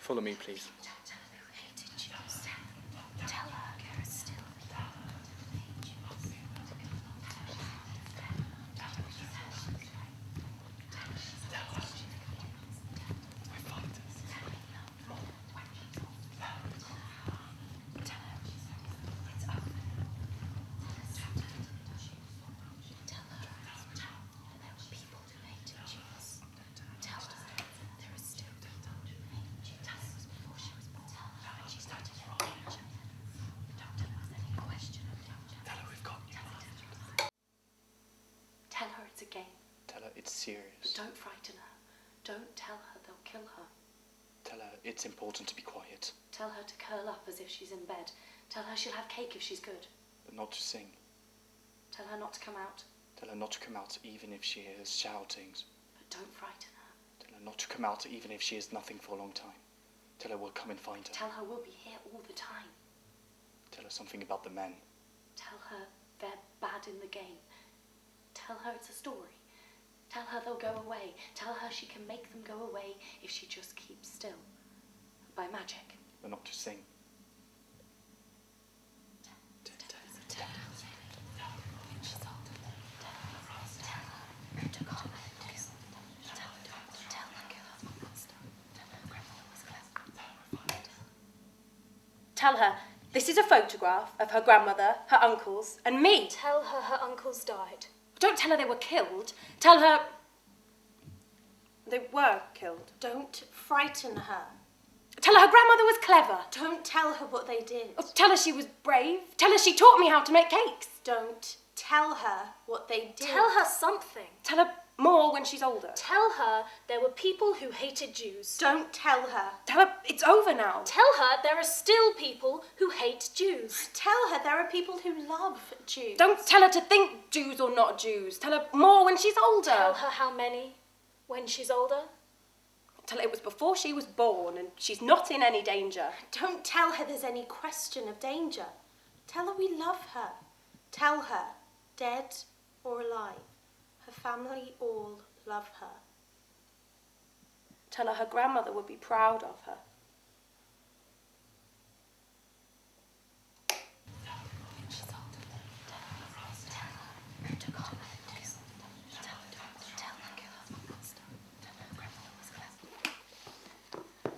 Follow me, please. Tell her it's a game. Tell her it's serious. But don't frighten her. Don't tell her they'll kill her. Tell her it's important to be quiet. Tell her to curl up as if she's in bed. Tell her she'll have cake if she's good. But not to sing. Tell her not to come out. Tell her not to come out even if she hears shoutings. But don't frighten her. Tell her not to come out even if she hears nothing for a long time. Tell her we'll come and find her. Tell her we'll be here all the time. Tell her something about the men. Tell her they're bad in the game. Tell her it's a story. Tell her they'll go away. Tell her she can make them go away if she just keeps still. By magic. But not to sing. Tell her this is a photograph of her grandmother, her uncles, and me. Tell her her uncles died. Don't tell her they were killed. Tell her they were killed. Don't frighten her. Tell her her grandmother was clever. Don't tell her what they did. Oh, tell her she was brave. Tell her she taught me how to make cakes. Don't tell her what they did. Tell her something. Tell her more when she's older. Tell her there were people who hated Jews. Don't tell her. Tell her it's over now. Tell her there are still people who hate Jews. Tell her there are people who love Jews. Don't tell her to think Jews or not Jews. Tell her more when she's older. Tell her how many when she's older. Tell her it was before she was born and she's not in any danger. Don't tell her there's any question of danger. Tell her we love her. Tell her, dead or alive, her family all love her. Tell her her grandmother would be proud of her.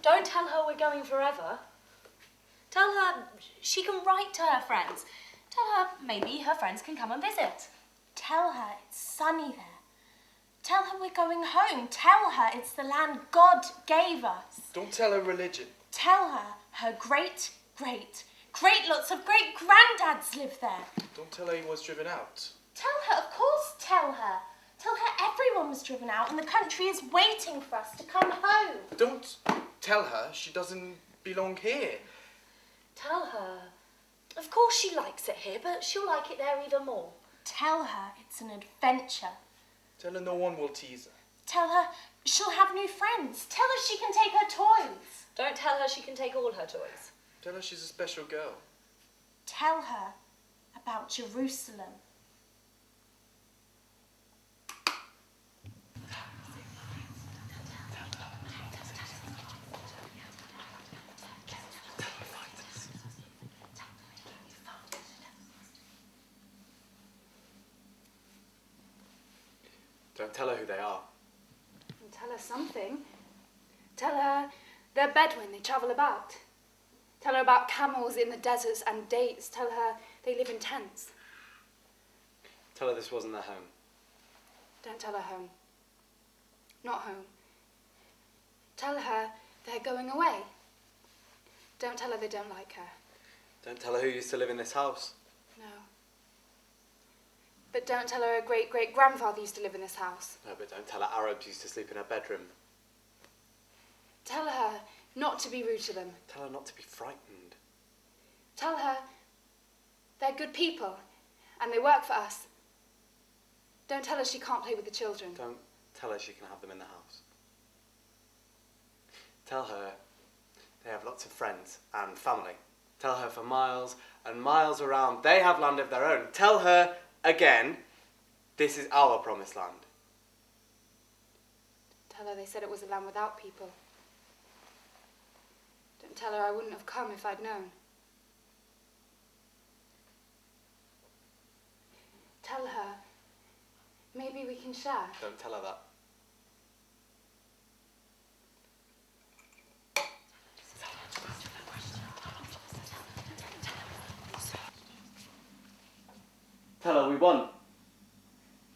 Don't tell her we're going forever. Tell her she can write to her friends. Tell her maybe her friends can come and visit. Tell her it's sunny there. Tell her we're going home. Tell her it's the land God gave us. Don't tell her religion. Tell her her great lots of great granddads live there. Don't tell her he was driven out. Tell her, of course, tell her. Tell her everyone was driven out and the country is waiting for us to come home. Don't tell her she doesn't belong here. Tell her, of course she likes it here, but she'll like it there even more. Tell her it's an adventure. Tell her no one will tease her. Tell her she'll have new friends. Tell her she can take her toys. Don't tell her she can take all her toys. Tell her she's a special girl. Tell her about Jerusalem. Don't tell her who they are. Tell her something. Tell her they're Bedouin, they travel about. Tell her about camels in the deserts and dates. Tell her they live in tents. Tell her this wasn't their home. Don't tell her home. Not home. Tell her they're going away. Don't tell her they don't like her. Don't tell her who used to live in this house. No. But don't tell her her great-great-grandfather used to live in this house. No, but don't tell her Arabs used to sleep in her bedroom. Tell her not to be rude to them. Tell her not to be frightened. Tell her they're good people and they work for us. Don't tell her she can't play with the children. Don't tell her she can have them in the house. Tell her they have lots of friends and family. Tell her for miles and miles around they have land of their own. Tell her again, this is our promised land. Tell her they said it was a land without people. Don't tell her I wouldn't have come if I'd known. Tell her maybe we can share. Don't tell her that. Tell her we won.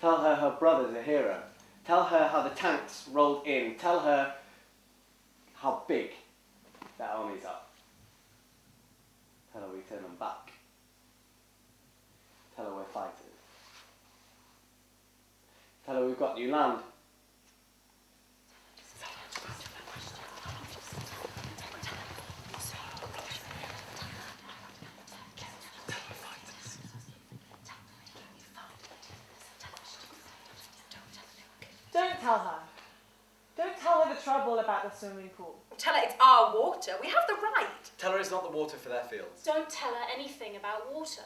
Tell her her brother's a hero. Tell her how the tanks rolled in. Tell her how big their armies are. Tell her we turn them back. Tell her we're fighters. Tell her we've got new land. Don't tell her. Don't tell her the trouble about the swimming pool. Tell her it's our water. We have the right. Tell her it's not the water for their fields. Don't tell her anything about water.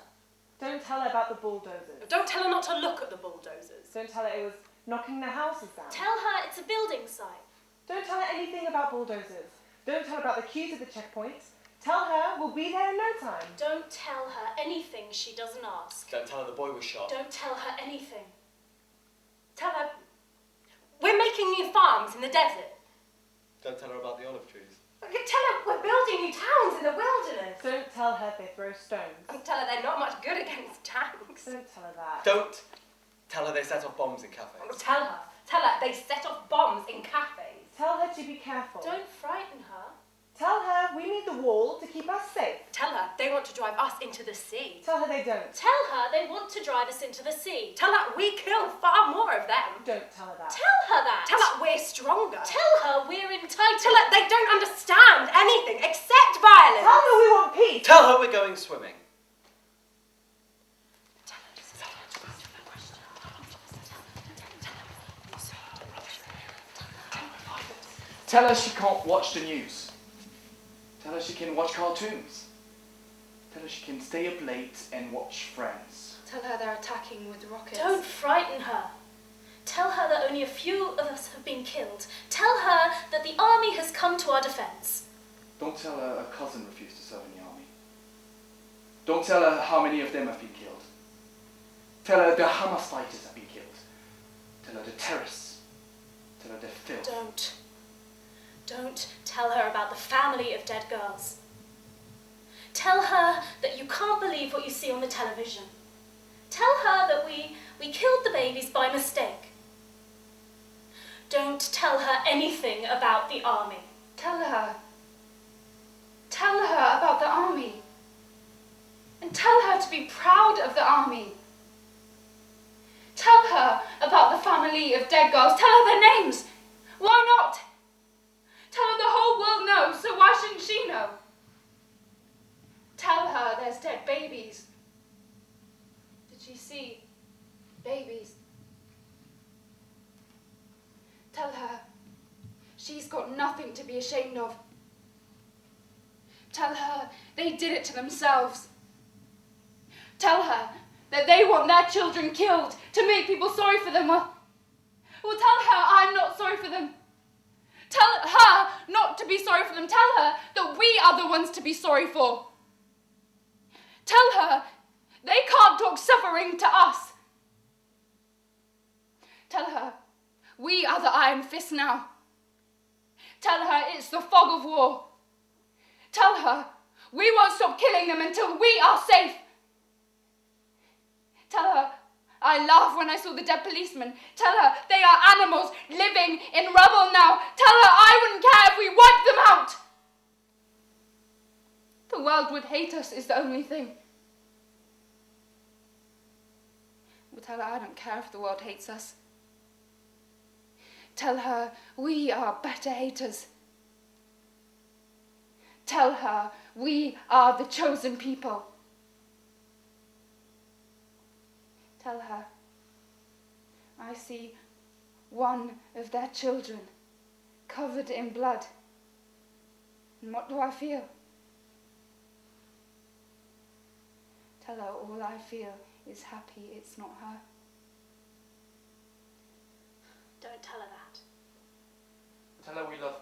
Don't tell her about the bulldozers. Don't tell her not to look at the bulldozers. Don't tell her it was knocking their houses down. Tell her it's a building site. Don't tell her anything about bulldozers. Don't tell her about the queues at the checkpoints. Tell her we'll be there in no time. Don't tell her anything she doesn't ask. Don't tell her the boy was shot. Don't tell her anything. Tell her we're making new farms in the desert. Don't tell her about the olive trees. Tell her we're building new towns in the wilderness. Don't tell her they throw stones. And tell her they're not much good against tanks. Don't tell her that. Don't tell her they set off bombs in cafes. Tell her they set off bombs in cafes. Tell her to be careful. Don't frighten her. Tell her we need the wall to keep us safe. Tell her they want to drive us into the sea. Tell her they don't. Tell her they want to drive us into the sea. Tell her we kill far more of them. Don't tell her that. Tell her that. Tell her we're stronger. Tell her we're entitled. Tell her they don't understand anything except violence. Tell her we want peace. Tell her we're going swimming. Tell her she can't watch the news. Tell her she can watch cartoons. Tell her she can stay up late and watch Friends. Tell her they're attacking with rockets. Don't frighten her. Tell her that only a few of us have been killed. Tell her that the army has come to our defence. Don't tell her a cousin refused to serve in the army. Don't tell her how many of them have been killed. Tell her the Hamas fighters have been killed. Tell her the terrorists. Tell her the filth. Don't tell her about the family of dead girls. Tell her that you can't believe what you see on the television. Tell her that we killed the babies by mistake. Don't tell her anything about the army. Tell her about the army. And tell her to be proud of the army. Tell her about the family of dead girls. Tell her their names. Why not? Tell her the whole world knows, so why shouldn't she know? Tell her there's dead babies. Did she see babies? Tell her she's got nothing to be ashamed of. Tell her they did it to themselves. Tell her that they want their children killed to make people sorry for them. Well, tell her I'm not sorry for them. Tell her not to be sorry for them. Tell her that we are the ones to be sorry for. Tell her they can't talk suffering to us. Tell her we are the Iron Fist now. Tell her it's the fog of war. Tell her we won't stop killing them until we are safe. Tell her I laughed when I saw the dead policemen. Tell her they are animals living in rubble now. Tell her I wouldn't care if we wiped them out. The world would hate us is the only thing. But tell her I don't care if the world hates us. Tell her we are better haters. Tell her we are the chosen people. Tell her I see one of their children covered in blood. And what do I feel? Tell her all I feel is happy it's not her. Don't tell her that. Tell her we love